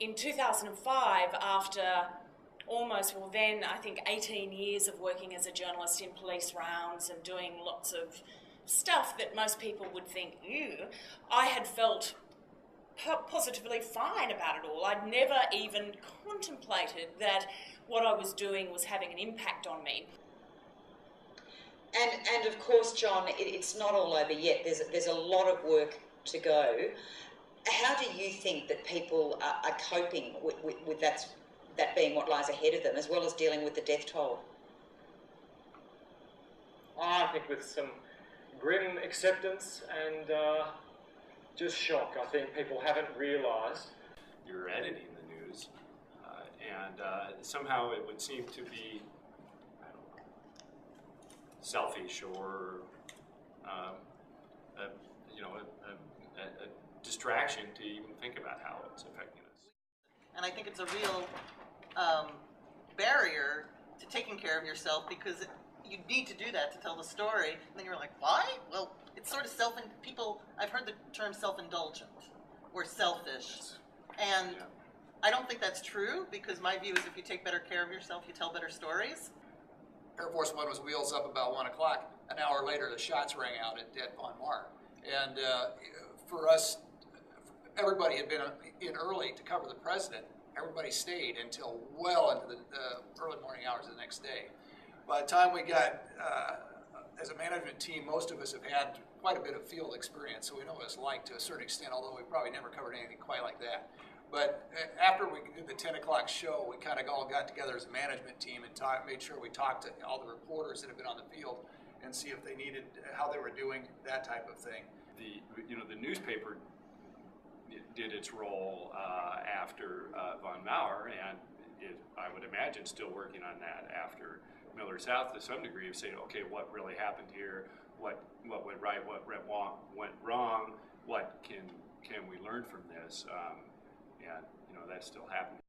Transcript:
In 2005, after almost, well then, I think 18 years of working as a journalist in police rounds and doing lots of stuff that most people would think, ew, I had felt positively fine about it all. I'd never even contemplated that what I was doing was having an impact on me. And of course, John, it's not all over yet. There's a lot of work to go. How do you think that people are coping with that being what lies ahead of them, as well as dealing with the death toll? I think with some grim acceptance and just shock. I think people haven't realised. You're editing the news, and somehow it would seem to be, I don't know, selfish or a distraction to even think about how it's affecting us. And I think it's a real barrier to taking care of yourself, because you need to do that to tell the story. And then you're like, why? Well, it's sort of I've heard the term self-indulgent or selfish. And yeah. I don't think that's true, because my view is if you take better care of yourself, you tell better stories. Air Force One was wheels up about 1 o'clock. An hour later, the shots rang out at Maur. And for us, everybody had been in early to cover the president. Everybody stayed until well into the early morning hours of the next day. By the time we got, as a management team, most of us have had quite a bit of field experience, so we know what it's like to a certain extent, although we probably never covered anything quite like that. But after we did the 10 o'clock show, we kind of all got together as a management team and made sure we talked to all the reporters that have been on the field and see if they needed, how they were doing, that type of thing. The newspaper did its role after von Maur, and I would imagine still working on that after Millard South to some degree, of saying, okay, what really happened here? What went right? What went wrong? What can we learn from this? And that's still happening.